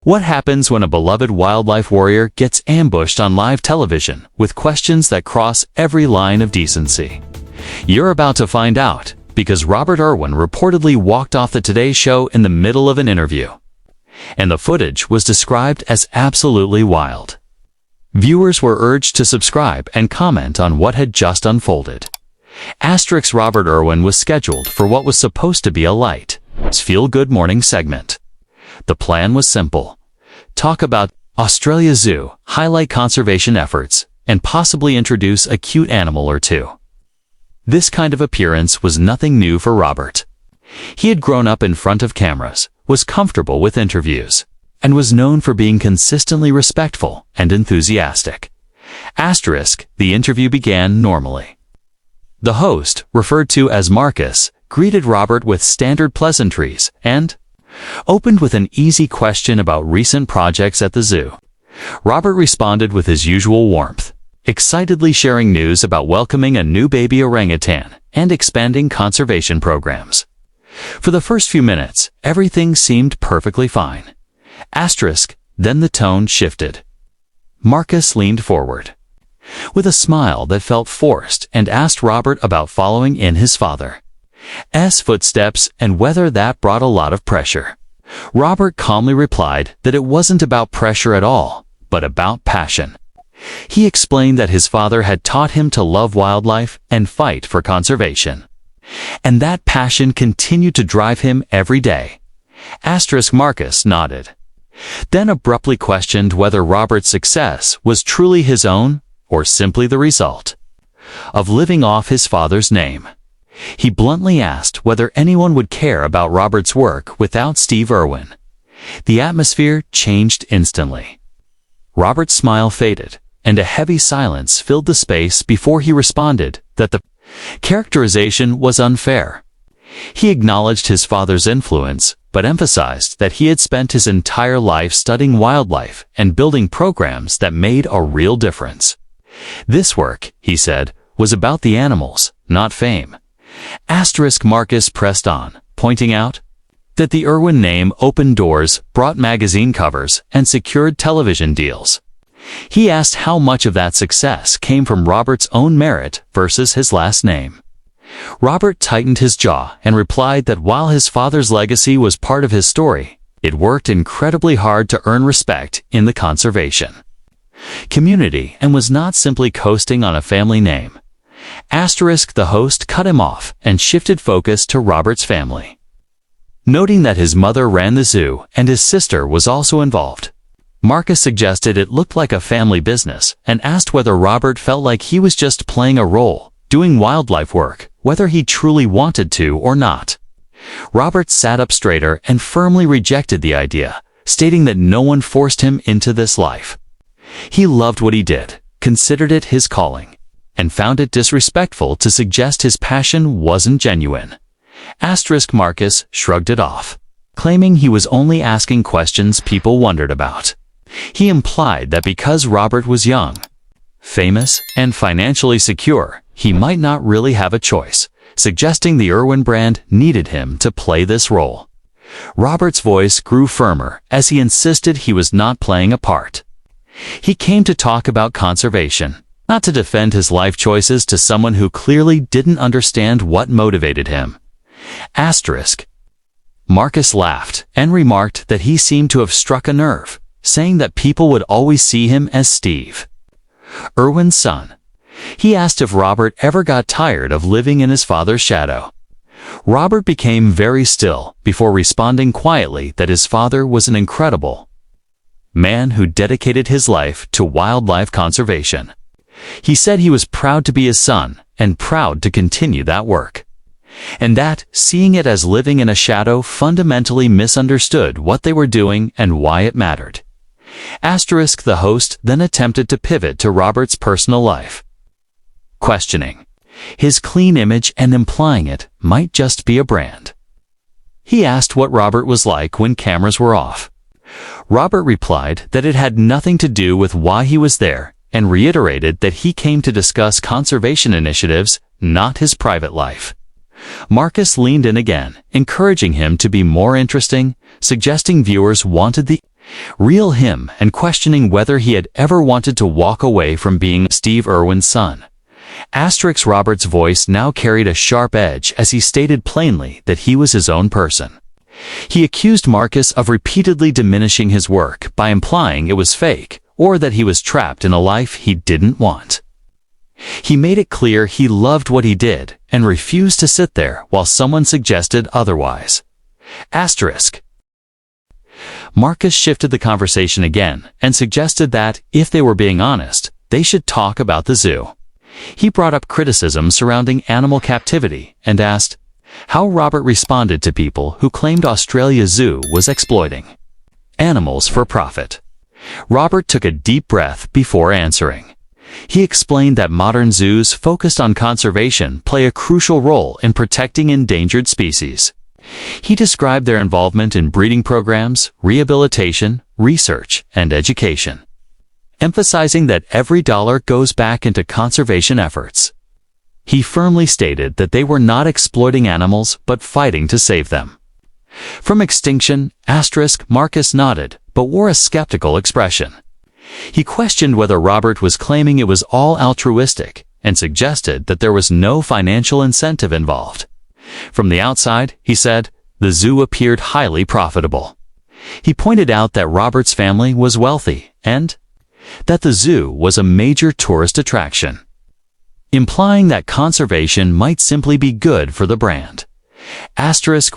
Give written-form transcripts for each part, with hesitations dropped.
What happens when a beloved wildlife warrior gets ambushed on live television with questions that cross every line of decency? You're about to find out, because Robert Irwin reportedly walked off the Today Show in the middle of an interview. And the footage was described as absolutely wild. Viewers were urged to subscribe and comment on what had just unfolded. Robert Irwin was scheduled for what was supposed to be a light, feel-good morning segment. The plan was simple: talk about Australia Zoo, highlight conservation efforts, and possibly introduce a cute animal or two. This kind of appearance was nothing new for Robert. He had grown up in front of cameras, was comfortable with interviews, and was known for being consistently respectful and enthusiastic. The interview began normally. The host, referred to as Marcus, greeted Robert with standard pleasantries and opened with an easy question about recent projects at the zoo. Robert responded with his usual warmth, excitedly sharing news about welcoming a new baby orangutan and expanding conservation programs. For the first few minutes, everything seemed perfectly fine. Then the tone shifted. Marcus leaned forward with a smile that felt forced and asked Robert about following in his father's footsteps and whether that brought a lot of pressure. Robert calmly replied that it wasn't about pressure at all, but about passion. He explained that his father had taught him to love wildlife and fight for conservation, and that passion continued to drive him every day. Marcus nodded, then abruptly questioned whether Robert's success was truly his own or simply the result of living off his father's name. He bluntly asked whether anyone would care about Robert's work without Steve Irwin. The atmosphere changed instantly. Robert's smile faded, and a heavy silence filled the space before he responded that the characterization was unfair. He acknowledged his father's influence, but emphasized that he had spent his entire life studying wildlife and building programs that made a real difference. This work, he said, was about the animals, not fame. Marcus pressed on, pointing out that the Irwin name opened doors, brought magazine covers, and secured television deals. He asked how much of that success came from Robert's own merit versus his last name. Robert tightened his jaw and replied that while his father's legacy was part of his story, it worked incredibly hard to earn respect in the conservation community and was not simply coasting on a family name. The host cut him off and shifted focus to Robert's family, noting that his mother ran the zoo and his sister was also involved. Marcus suggested it looked like a family business and asked whether Robert felt like he was just playing a role, doing wildlife work, whether he truly wanted to or not. Robert sat up straighter and firmly rejected the idea, stating that no one forced him into this life. He loved what he did, considered it his calling, and found it disrespectful to suggest his passion wasn't genuine. Marcus shrugged it off, claiming he was only asking questions people wondered about. He implied that because Robert was young, famous, and financially secure, he might not really have a choice, suggesting the Irwin brand needed him to play this role. Robert's voice grew firmer as he insisted he was not playing a part. He came to talk about conservation, not to defend his life choices to someone who clearly didn't understand what motivated him. Marcus laughed and remarked that he seemed to have struck a nerve, saying that people would always see him as Steve Irwin's son. He asked if Robert ever got tired of living in his father's shadow. Robert became very still before responding quietly that his father was an incredible man who dedicated his life to wildlife conservation. He said he was proud to be his son and proud to continue that work, and that seeing it as living in a shadow fundamentally misunderstood what they were doing and why it mattered. The host then attempted to pivot to Robert's personal life, questioning his clean image and implying it might just be a brand. He asked what Robert was like when cameras were off. Robert replied that it had nothing to do with why he was there and reiterated that he came to discuss conservation initiatives, not his private life. Marcus leaned in again, encouraging him to be more interesting, suggesting viewers wanted the Reel him and questioning whether he had ever wanted to walk away from being Steve Irwin's son. Robert's voice now carried a sharp edge as he stated plainly that he was his own person. He accused Marcus of repeatedly diminishing his work by implying it was fake or that he was trapped in a life he didn't want. He made it clear he loved what he did and refused to sit there while someone suggested otherwise. Marcus shifted the conversation again and suggested that, if they were being honest, they should talk about the zoo. He brought up criticism surrounding animal captivity and asked how Robert responded to people who claimed Australia's zoo was exploiting animals for profit. Robert took a deep breath before answering. He explained that modern zoos focused on conservation play a crucial role in protecting endangered species. He described their involvement in breeding programs, rehabilitation, research, and education, emphasizing that every dollar goes back into conservation efforts. He firmly stated that they were not exploiting animals but fighting to save them from extinction. Marcus nodded, but wore a skeptical expression. He questioned whether Robert was claiming it was all altruistic and suggested that there was no financial incentive involved. From the outside, he said, the zoo appeared highly profitable. He pointed out that Robert's family was wealthy and that the zoo was a major tourist attraction, implying that conservation might simply be good for the brand.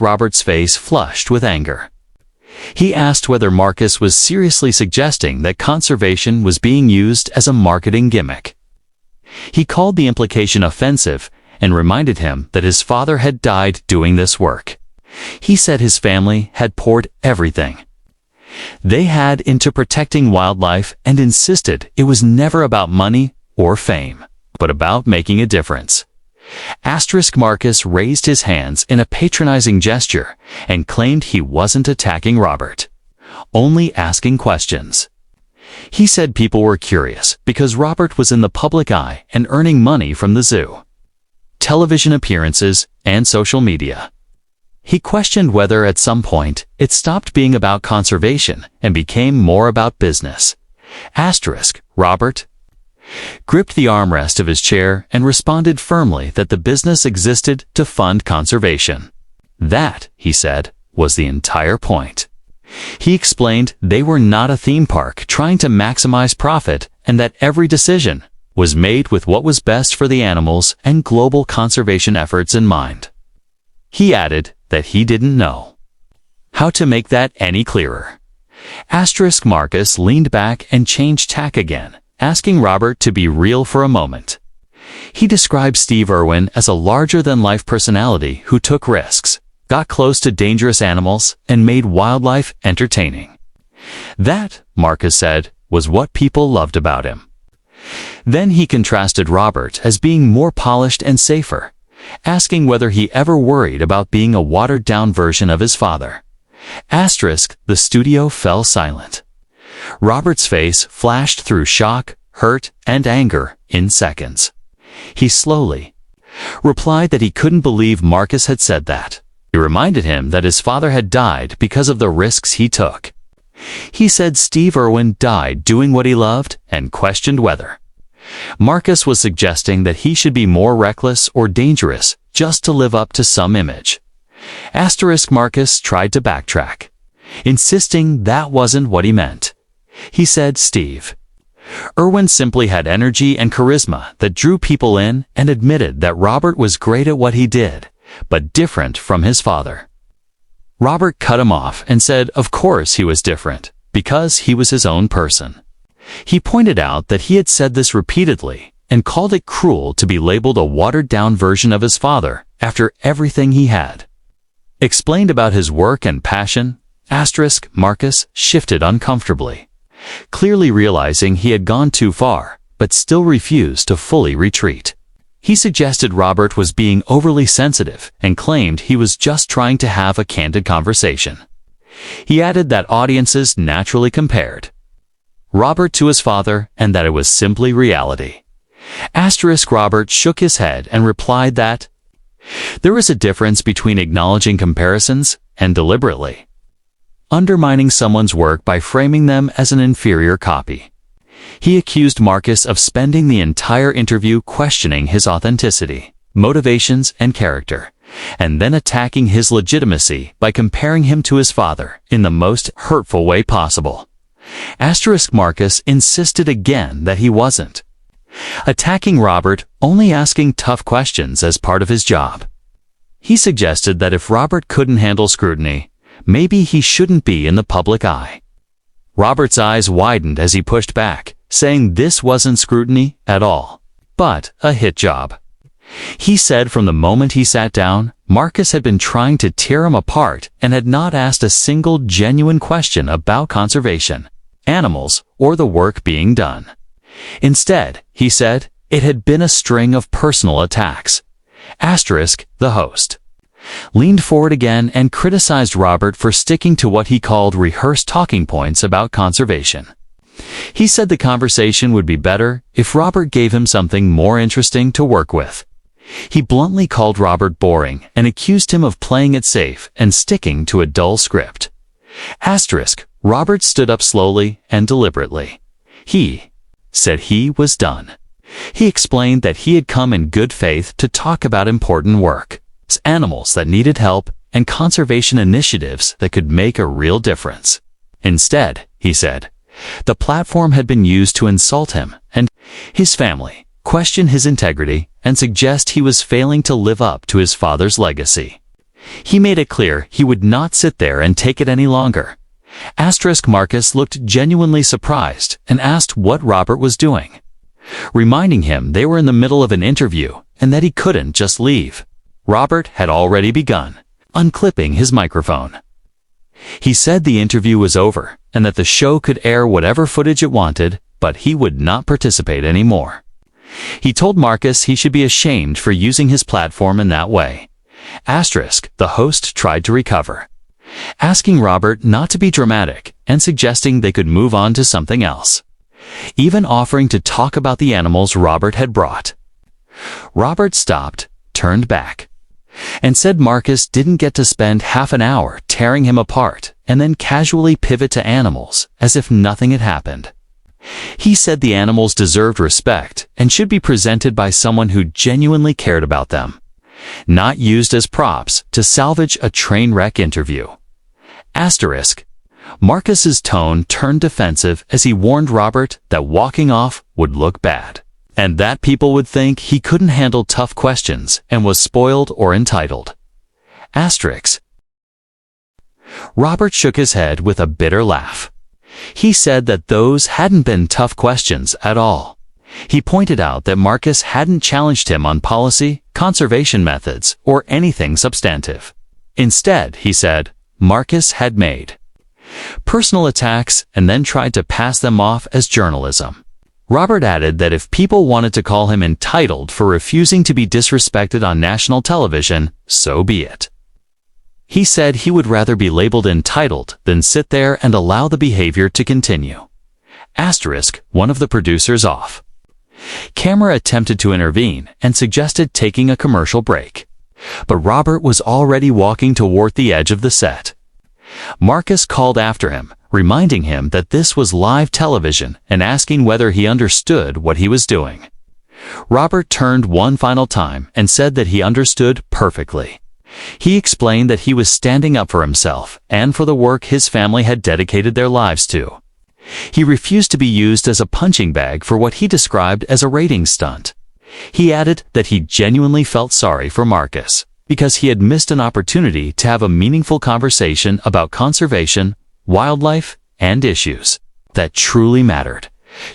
Robert's face flushed with anger. He asked whether Marcus was seriously suggesting that conservation was being used as a marketing gimmick. He called the implication offensive and reminded him that his father had died doing this work. He said his family had poured everything they had into protecting wildlife and insisted it was never about money or fame, but about making a difference. Marcus raised his hands in a patronizing gesture and claimed he wasn't attacking Robert, only asking questions. He said people were curious because Robert was in the public eye and earning money from the zoo, television appearances, and social media. He questioned whether at some point it stopped being about conservation and became more about business. Robert gripped the armrest of his chair and responded firmly that the business existed to fund conservation. That, he said, was the entire point. He explained they were not a theme park trying to maximize profit and that every decision was made with what was best for the animals and global conservation efforts in mind. He added that he didn't know how to make that any clearer. Marcus leaned back and changed tack again, asking Robert to be real for a moment. He described Steve Irwin as a larger-than-life personality who took risks, got close to dangerous animals, and made wildlife entertaining. That, Marcus said, was what people loved about him. Then he contrasted Robert as being more polished and safer, asking whether he ever worried about being a watered-down version of his father. The studio fell silent. Robert's face flashed through shock, hurt, and anger in seconds. He slowly replied that he couldn't believe Marcus had said that. He reminded him that his father had died because of the risks he took. He said Steve Irwin died doing what he loved and questioned whether Marcus was suggesting that he should be more reckless or dangerous just to live up to some image. Marcus tried to backtrack, insisting that wasn't what he meant. He said Steve Irwin simply had energy and charisma that drew people in and admitted that Robert was great at what he did, but different from his father. Robert cut him off and said of course he was different, because he was his own person. He pointed out that he had said this repeatedly and called it cruel to be labeled a watered-down version of his father after everything he had explained about his work and passion. Marcus shifted uncomfortably, clearly realizing he had gone too far, but still refused to fully retreat. He suggested Robert was being overly sensitive and claimed he was just trying to have a candid conversation. He added that audiences naturally compared Robert to his father and that it was simply reality. Robert shook his head and replied that there was a difference between acknowledging comparisons and deliberately undermining someone's work by framing them as an inferior copy. He accused Marcus of spending the entire interview questioning his authenticity, motivations, and character, and then attacking his legitimacy by comparing him to his father in the most hurtful way possible. Marcus insisted again that he wasn't. Attacking Robert, only asking tough questions as part of his job. He suggested that if Robert couldn't handle scrutiny, maybe he shouldn't be in the public eye. Robert's eyes widened as he pushed back, saying this wasn't scrutiny at all, but a hit job. He said from the moment he sat down, Marcus had been trying to tear him apart and had not asked a single genuine question about conservation, animals, or the work being done. Instead, he said, it had been a string of personal attacks. The host leaned forward again and criticized Robert for sticking to what he called rehearsed talking points about conservation. He said the conversation would be better if Robert gave him something more interesting to work with. He bluntly called Robert boring and accused him of playing it safe and sticking to a dull script. Robert stood up slowly and deliberately. He said he was done. He explained that he had come in good faith to talk about important work, animals that needed help, and conservation initiatives that could make a real difference. Instead, he said, the platform had been used to insult him and his family, question his integrity, and suggest he was failing to live up to his father's legacy. He made it clear he would not sit there and take it any longer. Marcus looked genuinely surprised and asked what Robert was doing, reminding him they were in the middle of an interview and that he couldn't just leave. Robert had already begun unclipping his microphone. He said the interview was over and that the show could air whatever footage it wanted, but he would not participate anymore. He told Marcus he should be ashamed for using his platform in that way. The host tried to recover, asking Robert not to be dramatic and suggesting they could move on to something else, even offering to talk about the animals Robert had brought. Robert stopped, turned back, and said Marcus didn't get to spend half an hour tearing him apart and then casually pivot to animals as if nothing had happened. He said the animals deserved respect and should be presented by someone who genuinely cared about them, not used as props to salvage a train wreck interview. Marcus's tone turned defensive as he warned Robert that walking off would look bad, and that people would think he couldn't handle tough questions and was spoiled or entitled. Robert shook his head with a bitter laugh. He said that those hadn't been tough questions at all. He pointed out that Marcus hadn't challenged him on policy, conservation methods, or anything substantive. Instead, he said, Marcus had made personal attacks and then tried to pass them off as journalism. Robert added that if people wanted to call him entitled for refusing to be disrespected on national television, so be it. He said he would rather be labeled entitled than sit there and allow the behavior to continue. One of the producers off camera attempted to intervene and suggested taking a commercial break, but Robert was already walking toward the edge of the set. Marcus called after him, reminding him that this was live television and asking whether he understood what he was doing. Robert turned one final time and said that he understood perfectly. He explained that he was standing up for himself and for the work his family had dedicated their lives to. He refused to be used as a punching bag for what he described as a ratings stunt. He added that he genuinely felt sorry for Marcus because he had missed an opportunity to have a meaningful conversation about conservation, wildlife, and issues that truly mattered,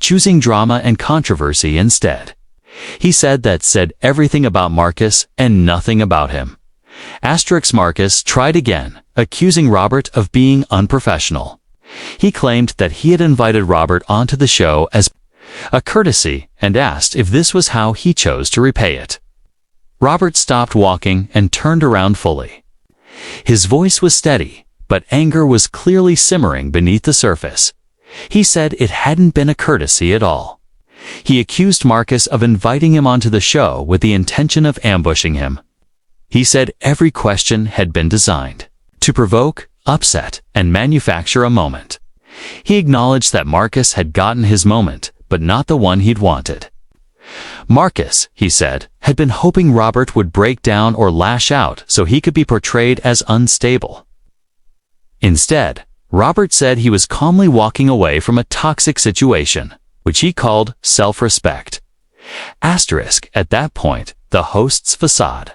choosing drama and controversy instead. He said everything about Marcus and nothing about him. Marcus tried again, accusing Robert of being unprofessional. He claimed that he had invited Robert onto the show as a courtesy and asked if this was how he chose to repay it. Robert stopped walking and turned around fully. His voice was steady, but anger was clearly simmering beneath the surface. He said it hadn't been a courtesy at all. He accused Marcus of inviting him onto the show with the intention of ambushing him. He said every question had been designed to provoke, upset, and manufacture a moment. He acknowledged that Marcus had gotten his moment, but not the one he'd wanted. Marcus, he said, had been hoping Robert would break down or lash out so he could be portrayed as unstable. Instead, Robert said he was calmly walking away from a toxic situation, which he called self-respect. Asterisk, at that point, the host's facade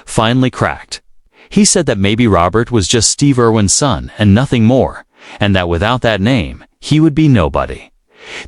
finally cracked. He said that maybe Robert was just Steve Irwin's son and nothing more, and that without that name, he would be nobody.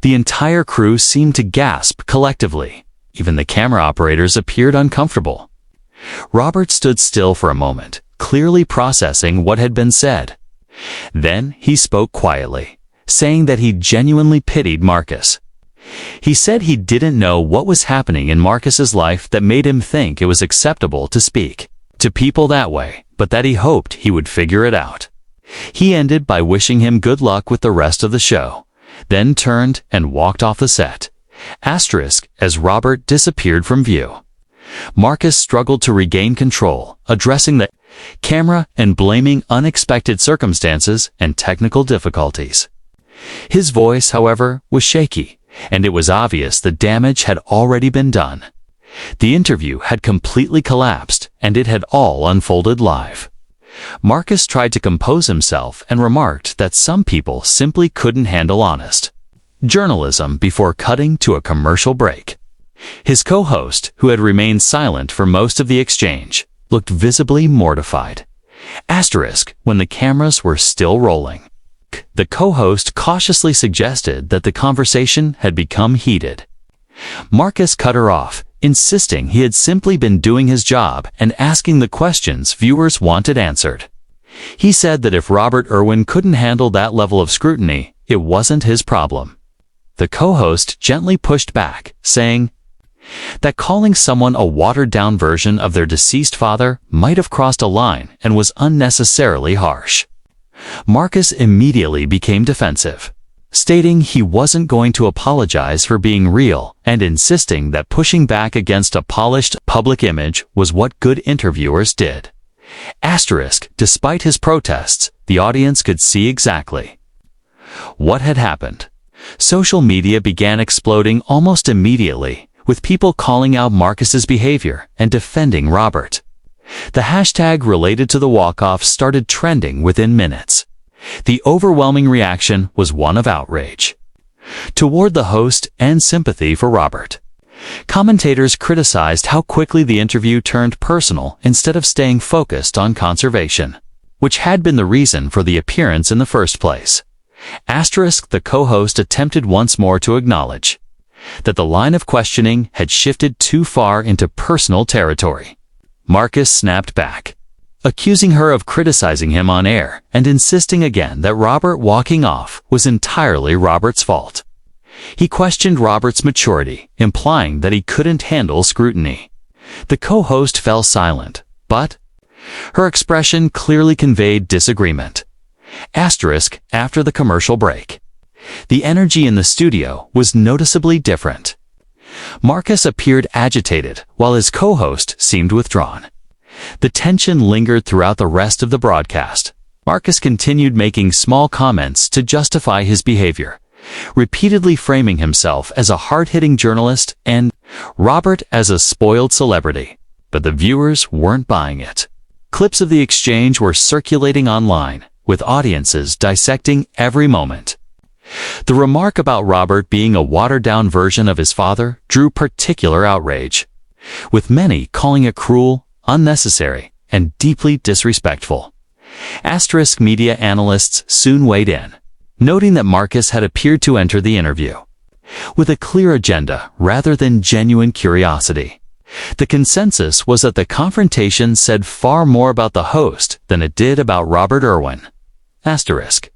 The entire crew seemed to gasp collectively. Even the camera operators appeared uncomfortable. Robert stood still for a moment, clearly processing what had been said. Then he spoke quietly, saying that he genuinely pitied Marcus. He said he didn't know what was happening in Marcus's life that made him think it was acceptable to speak to people that way, but that he hoped he would figure it out. He ended by wishing him good luck with the rest of the show, then turned and walked off the set. Asterisk, as Robert disappeared from view. Marcus struggled to regain control, addressing the camera and blaming unexpected circumstances and technical difficulties. His voice, however, was shaky, and it was obvious the damage had already been done. The interview had completely collapsed, and it had all unfolded live. Marcus tried to compose himself and remarked that some people simply couldn't handle honest journalism before cutting to a commercial break. His co-host, who had remained silent for most of the exchange, looked visibly mortified. Asterisk, when the cameras were still rolling. The co-host cautiously suggested that the conversation had become heated. Marcus cut her off, insisting he had simply been doing his job and asking the questions viewers wanted answered. He said that if Robert Irwin couldn't handle that level of scrutiny, it wasn't his problem. The co-host gently pushed back, saying that calling someone a watered-down version of their deceased father might have crossed a line and was unnecessarily harsh. Marcus immediately became defensive, stating he wasn't going to apologize for being real and insisting that pushing back against a polished public image was what good interviewers did. Asterisk, despite his protests, the audience could see exactly what had happened. Social media began exploding almost immediately, with people calling out Marcus's behavior and defending Robert. The hashtag related to the walk-off started trending within minutes. The overwhelming reaction was one of outrage toward the host and sympathy for Robert. Commentators criticized how quickly the interview turned personal instead of staying focused on conservation, which had been the reason for the appearance in the first place. Asterisk, the co-host attempted once more to acknowledge that the line of questioning had shifted too far into personal territory. Marcus snapped back, accusing her of criticizing him on air and insisting again that Robert walking off was entirely Robert's fault. He questioned Robert's maturity, implying that he couldn't handle scrutiny. The co-host fell silent, but her expression clearly conveyed disagreement. Asterisk, after the commercial break. The energy in the studio was noticeably different. Marcus appeared agitated, while his co-host seemed withdrawn. The tension lingered throughout the rest of the broadcast. Marcus continued making small comments to justify his behavior, repeatedly framing himself as a hard-hitting journalist and Robert as a spoiled celebrity. But the viewers weren't buying it. Clips of the exchange were circulating online, with audiences dissecting every moment. The remark about Robert being a watered-down version of his father drew particular outrage, with many calling it cruel, unnecessary, and deeply disrespectful. Asterisk, media analysts soon weighed in, noting that Marcus had appeared to enter the interview with a clear agenda rather than genuine curiosity. The consensus was that the confrontation said far more about the host than it did about Robert Irwin. Asterisk.